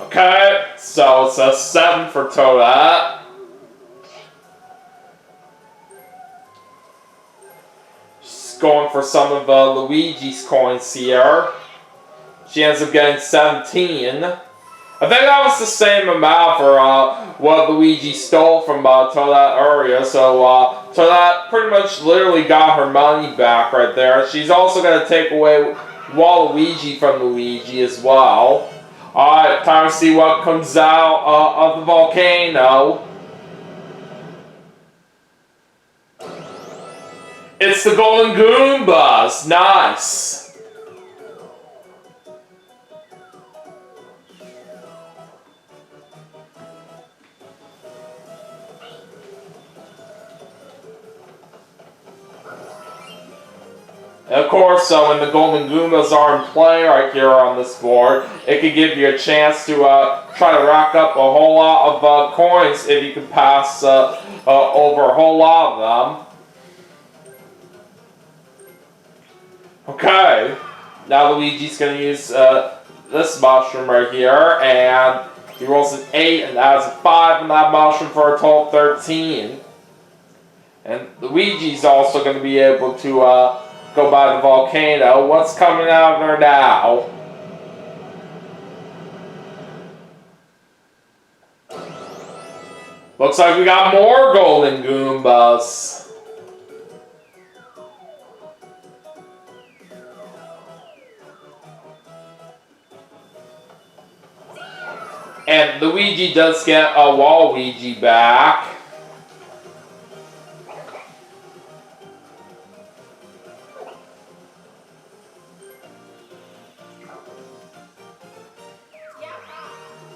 Okay, so it's a 7 for Toadette. She's going for some of Luigi's coins here. She ends up getting 17. I think that was the same amount for what Luigi stole from Toadette earlier, so Toadette pretty much literally got her money back right there. She's also going to take away Waluigi from Luigi as well. Alright, time to see what comes out of the volcano. It's the Golden Goombas! Nice! And of course, when the Golden Goombas are in play right here on this board, it could give you a chance to try to rack up a whole lot of coins if you can pass over a whole lot of them. Okay, now Luigi's going to use this mushroom right here, and he rolls an 8 and adds a 5 on that mushroom for a total of 13. And Luigi's also going to be able to go by the volcano. What's coming out of there now? Looks like we got more Golden Goombas. And Luigi does get a Waluigi back.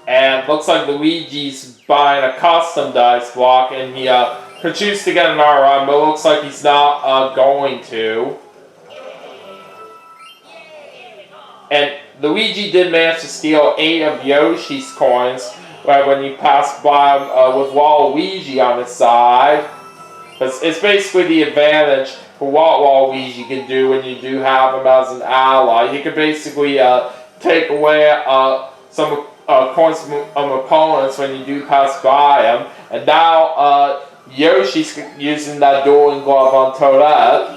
And looks like Luigi's buying a custom dice block, and he could choose to get an run, but it looks like he's not going to. And Luigi did manage to steal 8 of Yoshi's coins when you passed by him with Waluigi on his side. It's basically the advantage for what Waluigi can do when you do have him as an ally. He can basically take away some coins from opponents when you do pass by him. And now Yoshi's using that dueling glove on Toadette.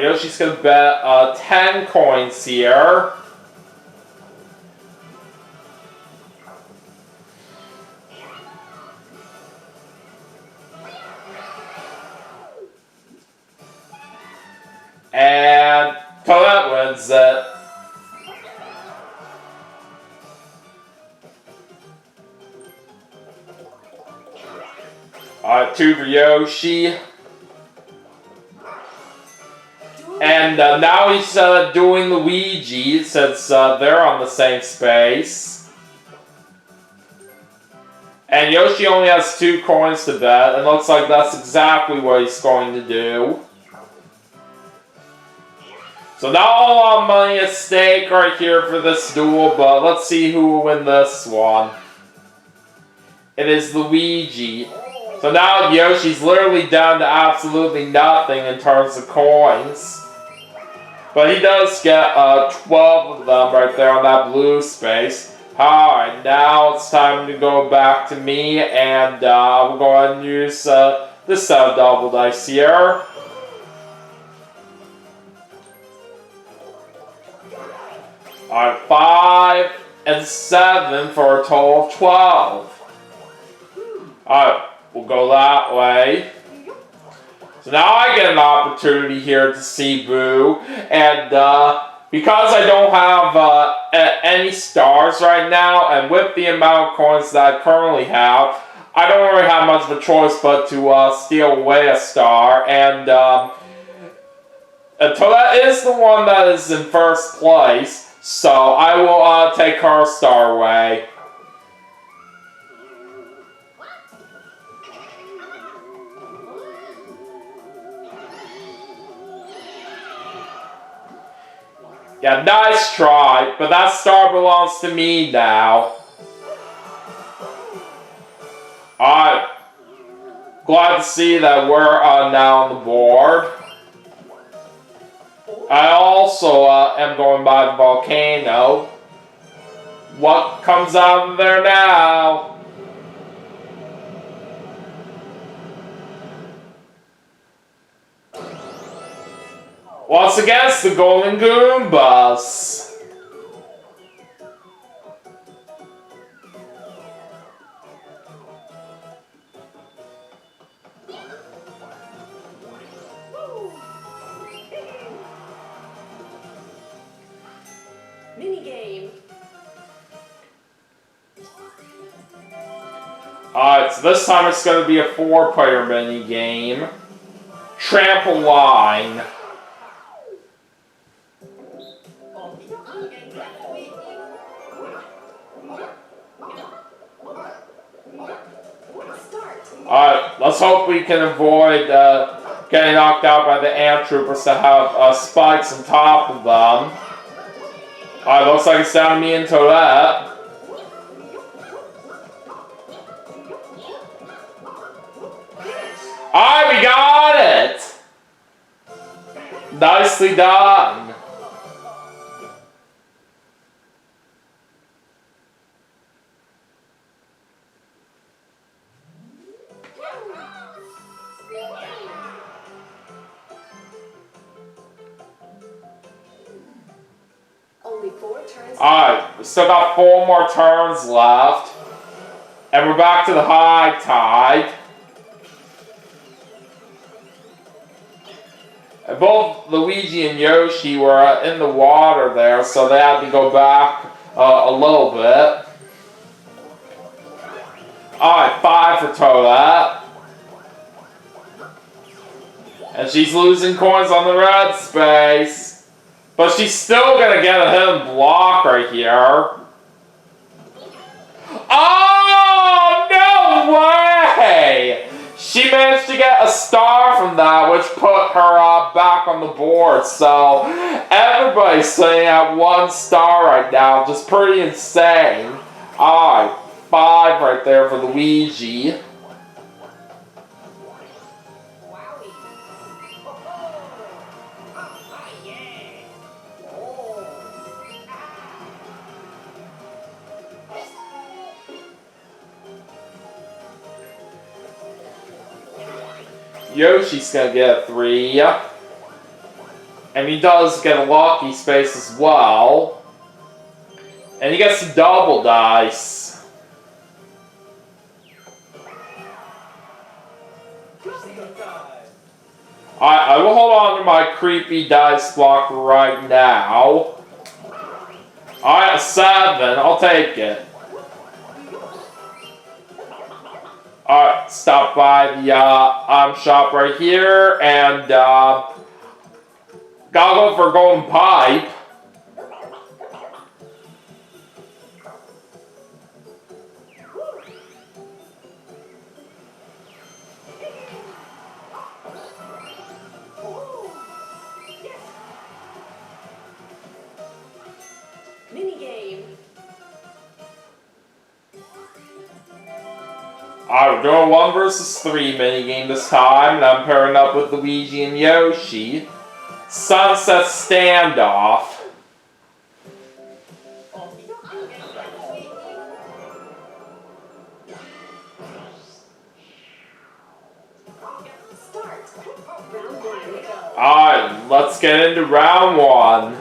Yoshi's going to bet 10 coins here. And Toadette wins it. Alright, 2 for Yoshi. And now he's doing Luigi, since they're on the same space. And Yoshi only has 2 coins to bet, and looks like that's exactly what he's going to do. So now a lot of money at stake right here for this duel, but let's see who will win this one. It is Luigi. So now Yoshi's literally down to absolutely nothing in terms of coins. But he does get 12 of them right there on that blue space. Alright, now it's time to go back to me, and we'll go ahead and use this set of double dice here. Alright, 5 and 7 for a total of 12. Alright, we'll go that way. So now I get an opportunity here to see Boo, and because I don't have any stars right now, and with the amount of coins that I currently have, I don't really have much of a choice but to steal away a star, and Toadette is the one that is in first place. So I will take her star away. Yeah, nice try, but that star belongs to me now. Alright. Glad to see that we're now on the board. I also am going by the volcano. What comes out of there now? Once again, it's the Golden Goombas. Minigame. Alright, so this time it's going to be a 4-player minigame. Trampoline. Alright, let's hope we can avoid getting knocked out by the ant troopers that have spikes on top of them. Alright, looks like it's down to me and Toadette. Alright, we got it! Nicely done. Only 4 turns. Alright, we still got 4 more turns left. And we're back to the high tide. And both Luigi and Yoshi were in the water there, so they had to go back a little bit. Alright, 5 for Toadette. And she's losing coins on the red space. But she's still gonna get a hidden block right here. Oh, no way! She managed to get a star from that, which put her back on the board. So everybody's sitting at 1 star right now, just pretty insane. Alright, 5 right there for Luigi. Yoshi's gonna get a 3. And he does get a lucky space as well. And he gets a double dice. I will hold on to my creepy dice block right now. Alright, a 7. I'll take it. Alright, stop by the shop right here, and gotta go for a golden pipe. Minigame. Alright, we're doing a 1 versus 3 minigame this time, and I'm pairing up with Luigi and Yoshi. Sunset Standoff. Alright, let's get into round 1.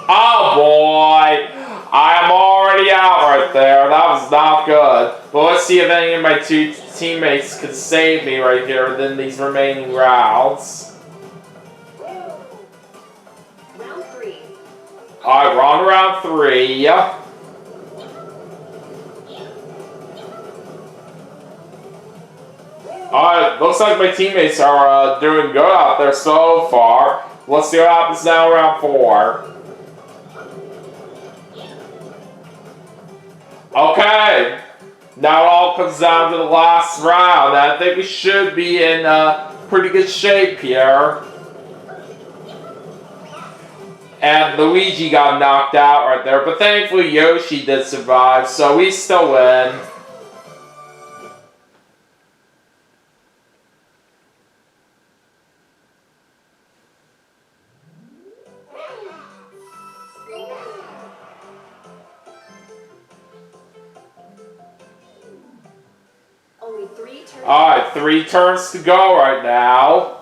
Oh boy! I am already out right there. That was not good. But let's see if any of my 2 teammates could save me right here within these remaining rounds. Round 3. Alright, we're on round 3. Alright, looks like my teammates are doing good out there so far. Let's see what happens now in round 4. Okay, now it all comes down to the last round. I think we should be in pretty good shape here. And Luigi got knocked out right there, but thankfully Yoshi did survive, so we still win. Alright, 3 turns to go right now.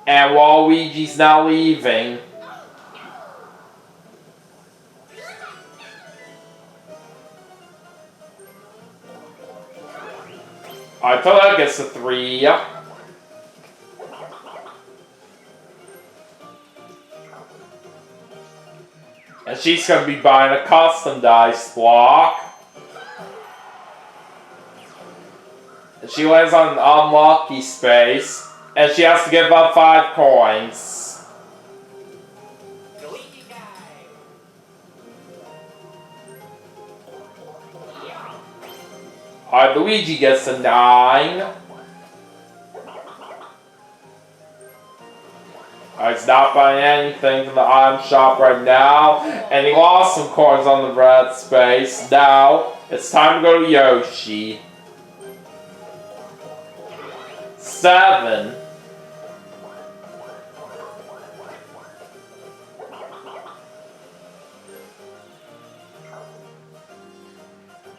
And Waluigi's now leaving. Alright, Toadette gets a 3. And she's going to be buying a custom dice block. And she lands on an unlucky space. And she has to give up 5 coins. Alright, Luigi gets a 9. He's not buying anything from the item shop right now. And he lost some coins on the red space. Now, it's time to go to Yoshi. 7.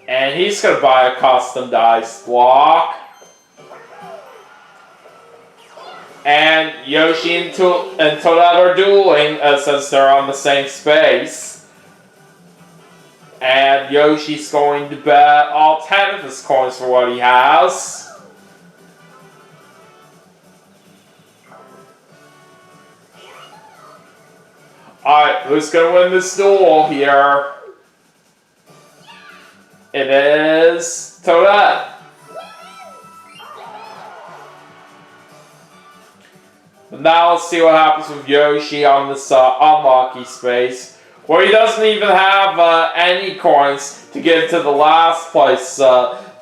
And he's going to buy a custom dice block. And Yoshi and Toadette are dueling since they're on the same space. And Yoshi's going to bet all 10 of his coins for what he has. Alright, who's going to win this duel here? It is Toadette. Now let's see what happens with Yoshi on this unlucky space, where he doesn't even have any coins to give to the last place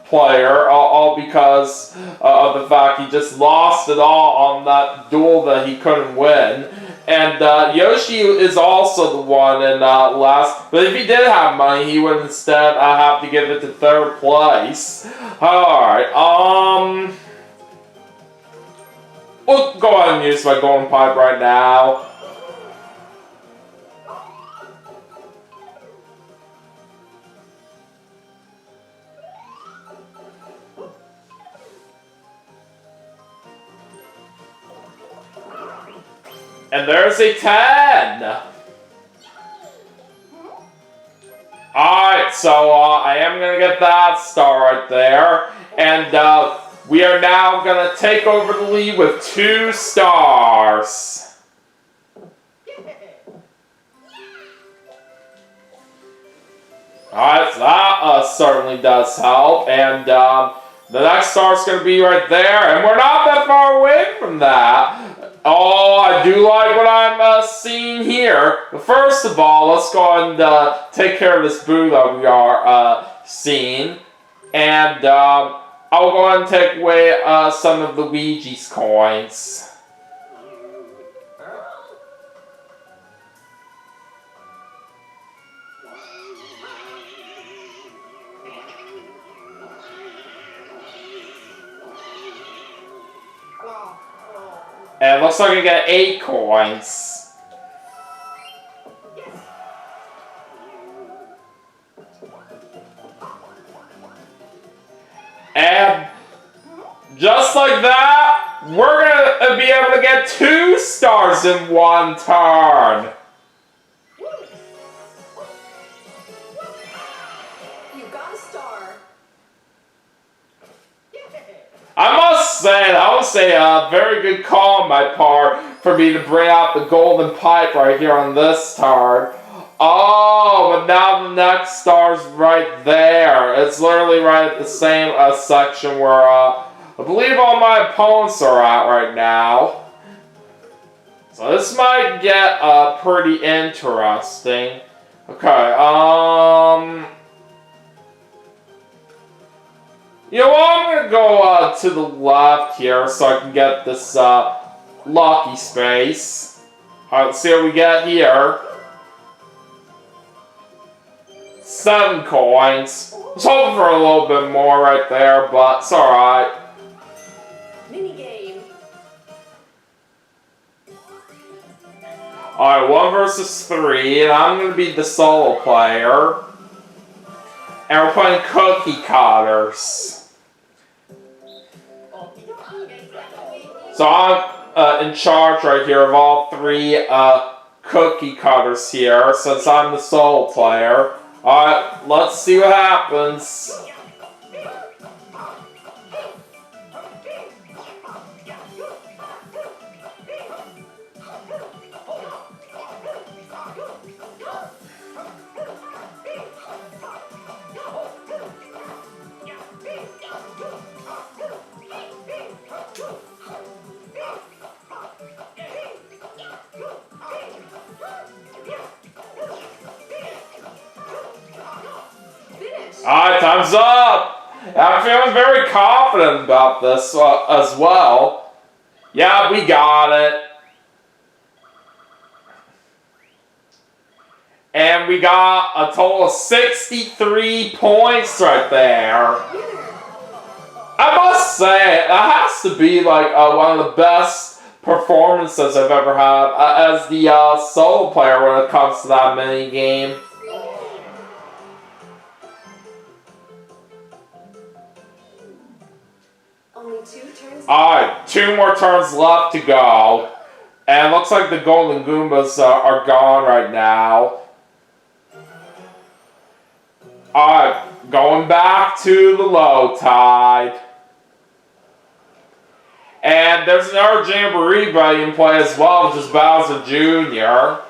player, all because of the fact he just lost it all on that duel that he couldn't win. And Yoshi is also the one in last, but if he did have money, he would instead have to give it to 3rd place. Alright, we'll go ahead and use my golden pipe right now. And there's a 10! Alright, so I am going to get that star right there. And we are now going to take over the lead with 2 stars. Alright, so that certainly does help. And the next star is going to be right there. And we're not that far away from that. Oh, I do like what I'm seeing here. But first of all, let's go ahead and take care of this boo that we are seeing. And I'll go ahead and take away some of Luigi's coins. And it looks like I get 8 coins. And just like that, we're going to be able to get 2 stars in 1 turn. You got a star. I must say, that was a very good call on my part for me to bring out the golden pipe right here on this turn. Oh, but now the next star's right there. It's literally right at the same section where I believe all my opponents are at right now. So this might get pretty interesting. Okay, you know what, I'm going to go to the left here so I can get this lucky space. Alright, let's see what we get here. 7 coins. I was hoping for a little bit more right there, but it's alright. Mini game. Alright, 1 versus 3, and I'm going to be the solo player. And we're playing cookie cutters. So I'm in charge right here of all three cookie cutters here, since I'm the solo player. Alright, let's see what happens. Alright, time's up! I'm feeling very confident about this as well. Yeah, we got it. And we got a total of 63 points right there. I must say, that has to be like one of the best performances I've ever had as the solo player when it comes to that mini game. Only 2 turns. Alright, 2 more turns left to go. And it looks like the Golden Goombas are gone right now. Alright, going back to the low tide. And there's another Jamboree buddy in play as well, which is Bowser Jr.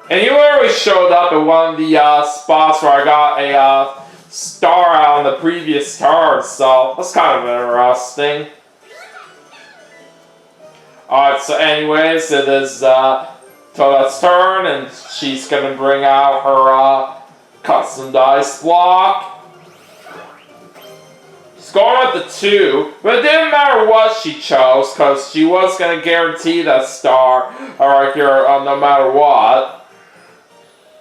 And he literally showed up at one of the spots where I got a star out on the previous turn, so that's kind of interesting. Alright, so anyways, it is Toadette's turn, and she's going to bring out her custom dice block. She's going with the 2, but it didn't matter what she chose, because she was going to guarantee that star right here no matter what.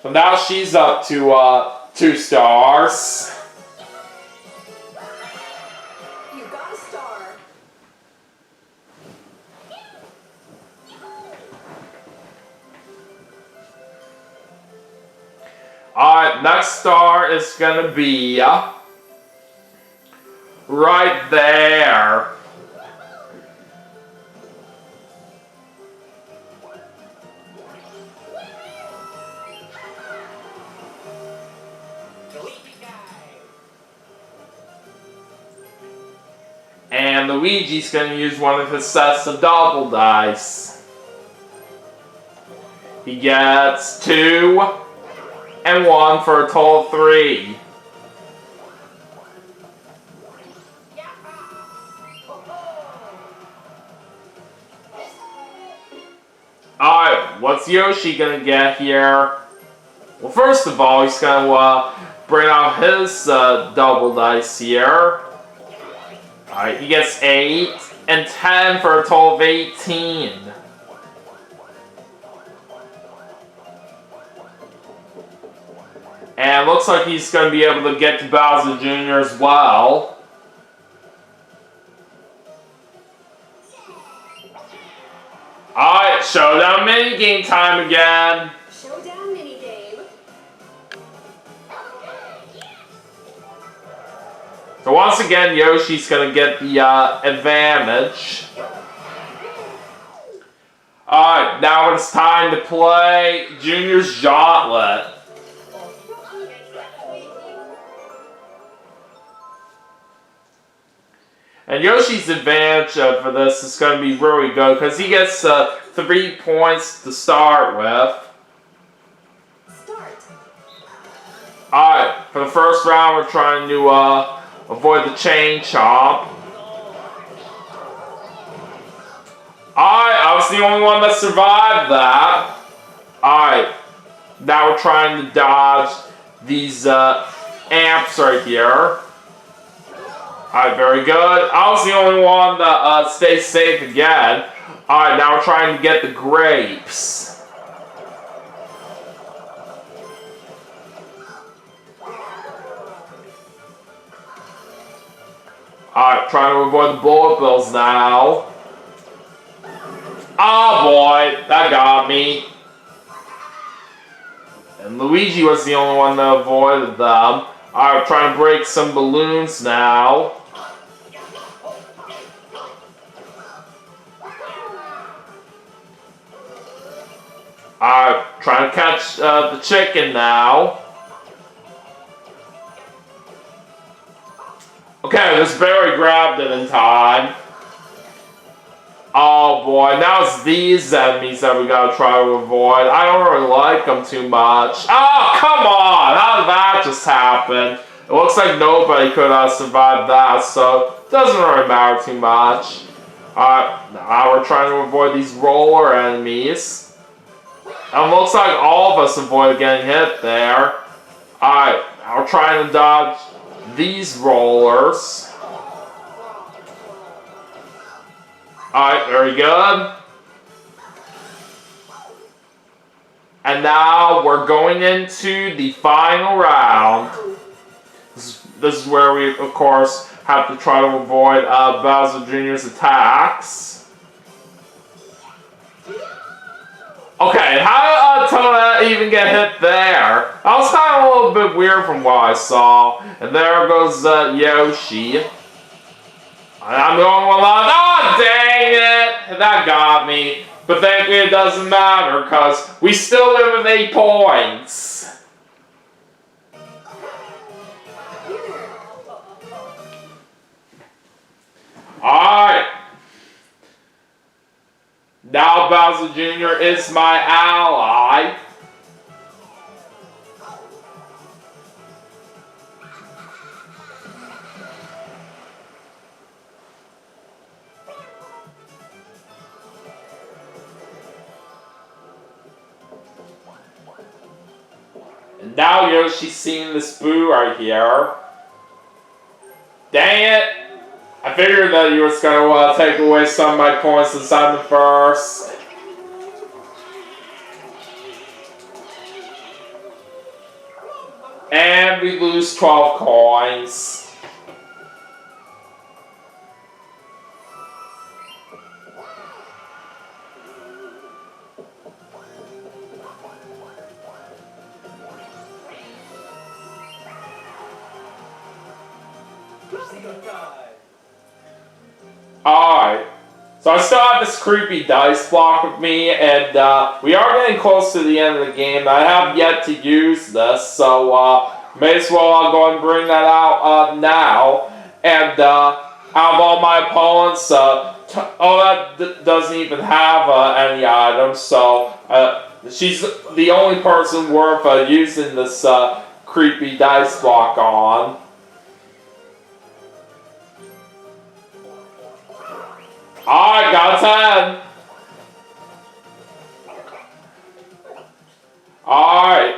So now she's up to 2 stars. You got a star. Alright, next star is going to be right there. And Luigi's going to use one of his sets of double dice. He gets 2 and 1 for a total of 3. Alright, what's Yoshi gonna get here? Well, first of all, he's gonna bring out his double dice here. Alright, he gets 8 and 10 for a total of 18. And it looks like he's going to be able to get to Bowser Jr. as well. Alright, showdown minigame time again. Showdown minigame. So once again, Yoshi's going to get the advantage. Alright, now it's time to play Junior's Gauntlet. And Yoshi's advantage for this is going to be really good because he gets 3 points to start with. Alright, for the first round we're trying to avoid the chain chomp. Alright, I was the only one that survived that. Alright, now we're trying to dodge these amps right here. Alright, very good. I was the only one that stays safe again. Alright, now we're trying to get the grapes. Alright, trying to avoid the bullet bills now. Oh boy, that got me. And Luigi was the only one that avoided them. Alright, trying to break some balloons now. Trying to catch the chicken now. Okay, this berry grabbed it in time. Oh boy, now it's these enemies that we gotta try to avoid. I don't really like them too much. Oh, come on! How did that just happen? It looks like nobody could have survived that, so it doesn't really matter too much. Alright, now we're trying to avoid these roller enemies. And it looks like all of us avoid getting hit there. Alright, now we're trying to dodge these rollers. Alright, very good. And now we're going into the final round. This is where we, of course, have to try to avoid Bowser Jr.'s attacks. Okay, how did Toadette even get hit there? That was kind of a little bit weird from what I saw. And there goes Yoshi. And I'm going along. Oh, dang it! That got me. But thankfully it doesn't matter, because we still live with 8 points. Alright. Now Bowser Jr. is my ally. And now Yoshi's seeing this boo right here. Dang it! I figured that you was going to take away some of my points inside the first. And we lose 12 coins. Alright, so I still have this creepy dice block with me, and we are getting close to the end of the game. I have yet to use this, so may as well go and bring that out now. And out of all my opponents, that doesn't even have any items, so she's the only person worth using this creepy dice block on. Alright, got a 10. Alright,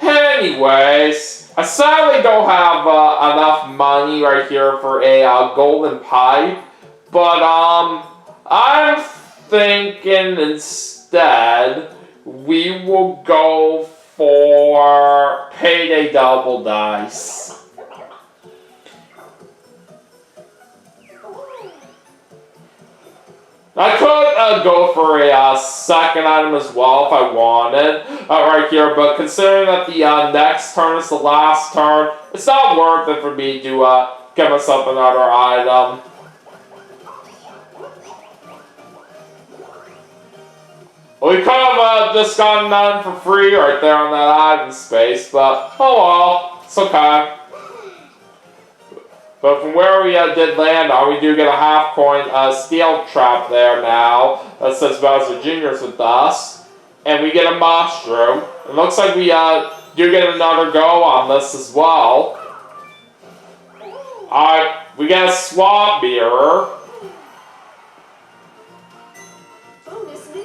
anyways, I sadly don't have enough money right here for a golden pipe, but I'm thinking instead we will go for payday double dice. I could go for a second item as well if I wanted, right here, but considering that the next turn is the last turn, it's not worth it for me to get myself another item. We could have just gotten none for free right there on that item space, but oh well, it's okay. But from where we did land on, we do get a half-coin steel trap there now. That says Bowser Jr.'s with us. And we get a mushroom. It looks like we do get another go on this as well. Alright, we get a swap mirror.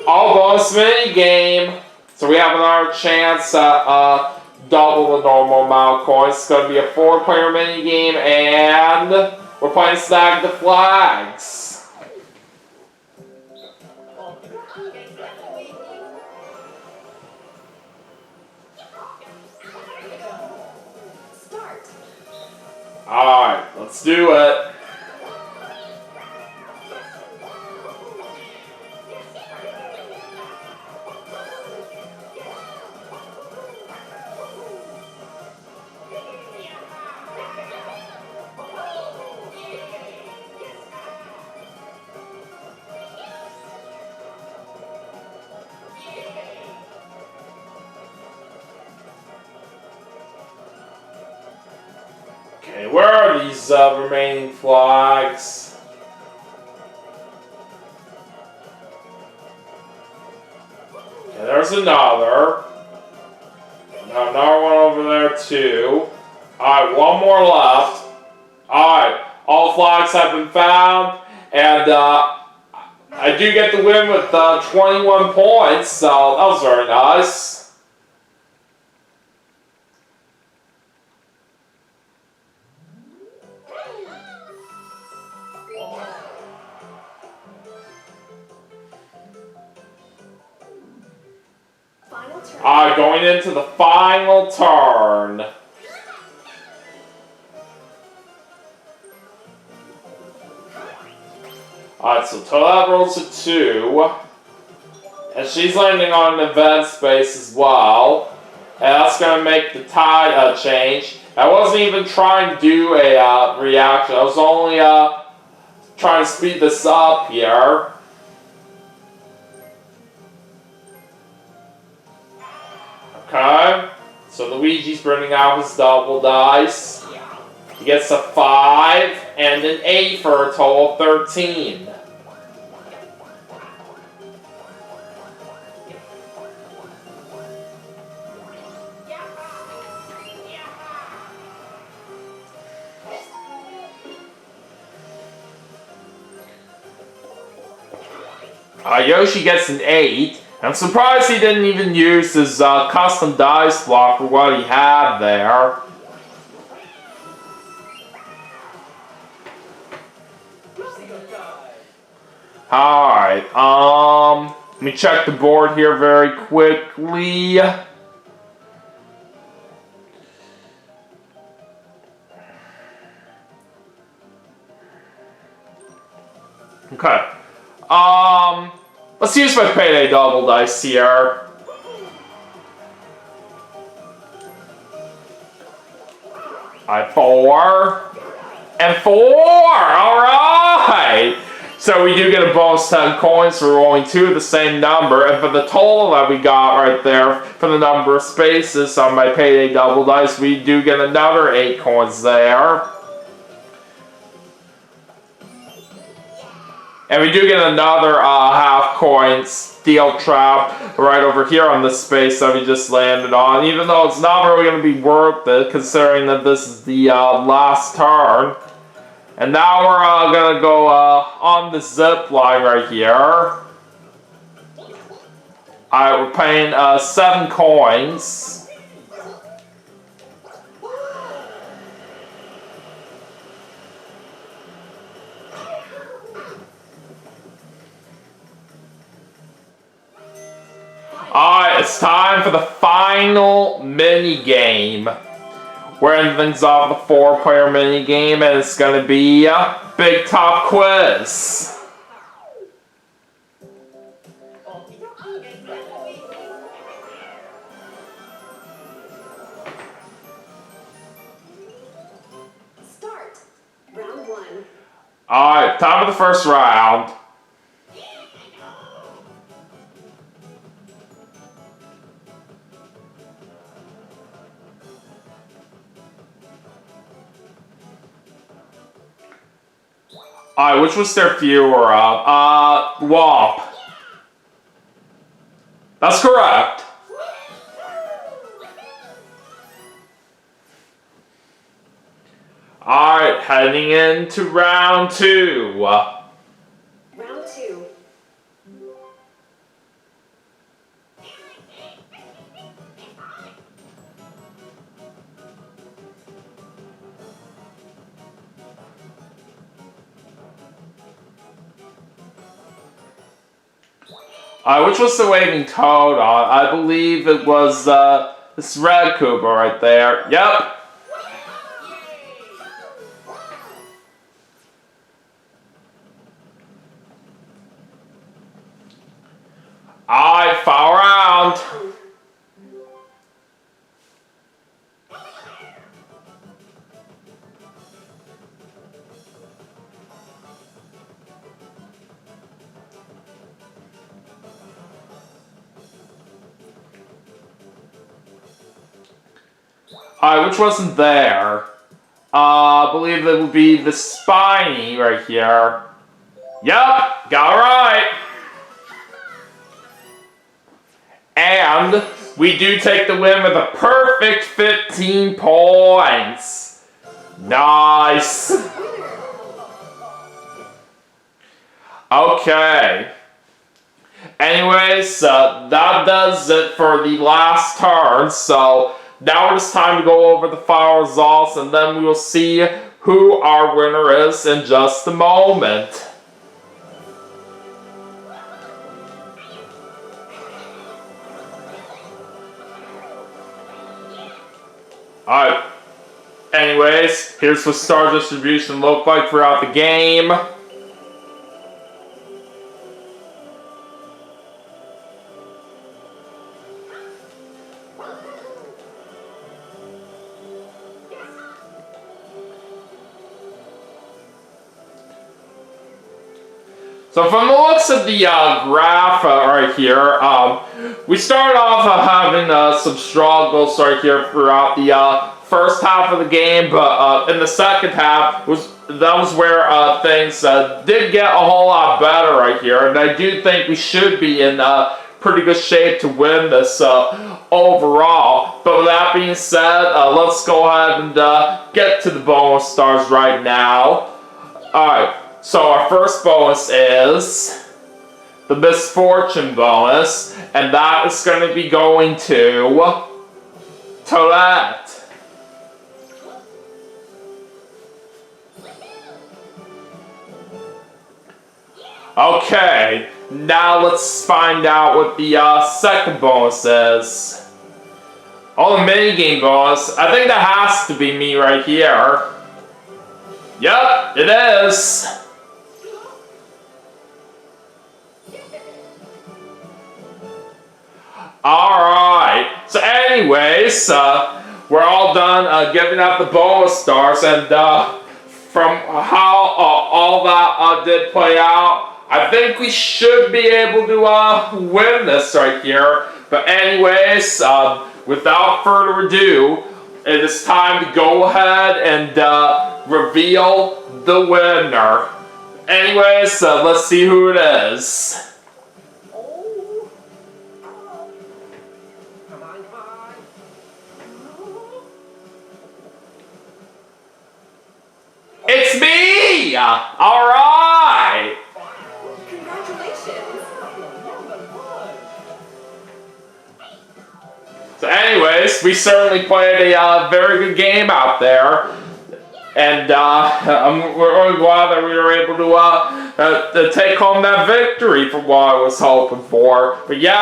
Bonus mini game. So we have another chance at double the normal amount of coins. It's going to be a 4-player minigame, and we're playing Snag the Flags. Alright, let's do it. these remaining flags. Okay, there's another. Now another one over there too. Alright, one more left. Alright, all flags have been found. And I do get the win with 21 points, so that was very nice. Final turn. Alright, going into the final turn. Alright, so Toadette rolls a 2. And she's landing on an event space as well. And that's going to make the tide change. I wasn't even trying to do a reaction. I was only trying to speed this up here. Okay. So Luigi's bringing out his double dice. He gets a 5 and an 8 for a total of 13. Yoshi gets an 8. I'm surprised he didn't even use his custom dice block for what he had there. Alright, let me check the board here very quickly. Okay. Let's use my payday double dice here. I 4 and 4. All right. So we do get a bonus 10 coins for rolling 2 of the same number, and for the total that we got right there for the number of spaces on my payday double dice, we do get another 8 coins there. And we do get another half coin steel trap right over here on this space that we just landed on, even though it's not really going to be worth it considering that this is the last turn. And now we're going to go on the zip line right here. Alright, we're paying 7 coins. Alright, it's time for the final mini-game. We're ending things off with a 4-player mini-game, and it's going to be a Big Top Quiz. Start. Round 1. Alright, time for the first round. Alright, which was their viewer of? Womp. That's correct. Alright, heading into round 2. Round 2. Which was the waving toad on? I believe it was this red Koopa right there. Yep. Alright, final round. Which wasn't there. I believe it would be the Spiny right here. Yep, got it right. And we do take the win with a perfect 15 points. Nice. Okay. Anyways, that does it for the last turn. So now it's time to go over the final results, and then we will see who our winner is in just a moment. Alright. Anyways, here's what star distribution looked like throughout the game. So from the looks of the graph right here, we started off having some struggles right here throughout the first half of the game, but in the second half, that was where things did get a whole lot better right here, and I do think we should be in pretty good shape to win this overall. But with that being said, let's go ahead and get to the bonus stars right now. Alright. So our first bonus is the misfortune bonus, and that is going to be going to Toadette. Okay, now let's find out what the second bonus is. Oh, the minigame bonus. I think that has to be me right here. Yep, it is. Alright, so anyways, we're all done giving out the bonus stars, and from how all that did play out, I think we should be able to win this right here. But anyways, without further ado, it is time to go ahead and reveal the winner. Anyways, let's see who it is. It's me! Alright! Congratulations! So anyways, we certainly played a very good game out there. And we're really glad that we were able to take home that victory for what I was hoping for. But yeah.